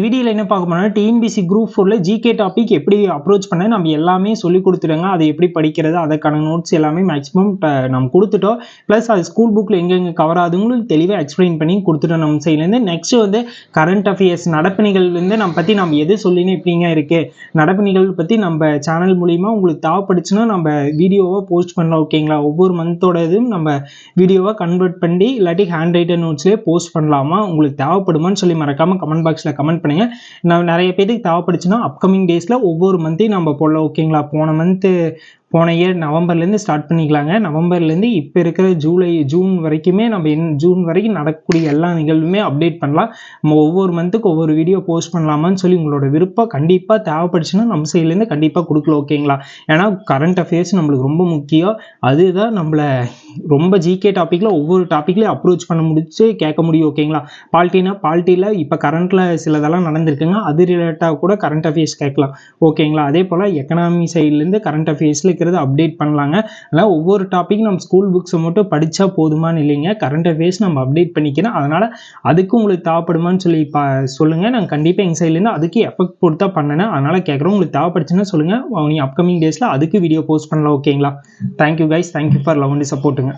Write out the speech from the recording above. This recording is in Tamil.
வீடியோல என்ன பார்க்க போறோம்னா டிஎன்பிஎஸ்சி குரூப் 4ல ஜிகே டாபிக் எப்படி அப்ரோச் பண்ண நம்ம எல்லாமே சொல்லி கொடுத்துட்டோங்க. அதை எப்படி படிக்கிறது அதற்கான நோட்ஸ் எல்லாமே மேக்ஸிமம் நம்ம கொடுத்துட்டோம். ப்ளஸ் அது ஸ்கூல் புக்கில் எங்கெங்கே கவர் ஆகுதுங்களும் தெளிவாக எக்ஸ்பிளைன் பண்ணி கொடுத்துட்டோம் நம்ம சைட்லேருந்து. நெக்ஸ்ட் வந்து கரண்ட் அஃபேர்ஸ் நடப்பு நிகழ்வுலேருந்து நம்ம எது சொல்லினு எப்படிங்க இருக்குது நடப்பு நிகழ்வு பற்றி நம்ம சேனல் மூலிமா உங்களுக்கு தேவைப்படுச்சுன்னா நம்ம வீடியோவை போஸ்ட் பண்ணலாம். ஓகேங்களா? ஒவ்வொரு மந்தோட இதுவும் நம்ம வீடியோவை கன்வெர்ட் பண்ணி இல்லாட்டி ஹேண்ட் ரைட்டர் நோட்ஸ்லேயே போஸ்ட் பண்ணலாமா உங்களுக்கு தேவைப்படுமான்னு சொல்லி மறக்காமல் கமெண்ட் பாக்ஸில் கமெண்ட் பண்ணுங்க. நான் நிறைய பேருக்கு தேவைப்படுச்சுன்னா அப்கமிங் டேஸில் ஒவ்வொரு மந்த்தையும் நம்ம போடலாம். ஓகேங்களா? போன இயர் நவம்பர்லேருந்து ஸ்டார்ட் பண்ணிக்கலாங்க. நவம்பர்லேருந்து இப்போ இருக்கிற ஜூன் வரைக்குமே நம்ம ஜூன் வரைக்கும் நடக்கக்கூடிய எல்லா நிகழ்வுமே அப்டேட் பண்ணலாம். நம்ம ஒவ்வொரு மந்த்துக்கு ஒவ்வொரு வீடியோ போஸ்ட் பண்ணலாமான்னு சொல்லி உங்களோட விருப்பம் கண்டிப்பாக தேவைப்படுச்சுன்னா நம்ம சைட்லேருந்து கண்டிப்பாக கொடுக்கலாம். ஓகேங்களா? ஏன்னா கரண்ட் அஃபேர்ஸ் நம்மளுக்கு ரொம்ப முக்கியம். அதுதான் நம்மளை ரொம்ப ஜிகே டாப்பிக்கில் ஒவ்வொரு டாப்பிக்லேயும் அப்ரோச் பண்ண முடிச்சு கேட்க முடியும். ஓகேங்களா? பாலிட்டியில் இப்போ கரண்ட்டில் சிலதெல்லாம் நடந்திருக்குங்க. அது ரிலேட்டாக கூட கரண்ட் அஃபேர்ஸ் கேட்கலாம். ஓகேங்களா? அதே போல் எக்கனாமி சைட்லேருந்து கரண்ட் அஃபேர்ஸில் அப்டேட் பண்ணலாங்க. அதனால் ஒவ்வொரு டாபிக் நம்ம ஸ்கூல் புக்ஸை மட்டும் படித்தா போதுமானு இல்லைங்க. கரண்ட் அஃபேர்ஸ் நம்ம அப்டேட் பண்ணிக்கிறோம். அதனால் அதுக்கும் உங்களுக்கு தேவைப்படுமான்னு சொல்லி சொல்லுங்கள். நாங்கள் கண்டிப்பாக எங்கள் சைட்லேருந்து அதுக்கு எஃபெக்ட் கொடுத்தா பண்ணினேன். அதனால் கேட்குறோம். உங்களுக்கு தேவைப்படுச்சுன்னா சொல்லுங்கள். நீ அப்கமிங் டேஸில் அதுக்கு வீடியோ போஸ்ட் பண்ணலாம். ஓகேங்களா? Thank you guys. Thank you for love and சப்போர்ட்டுங்க.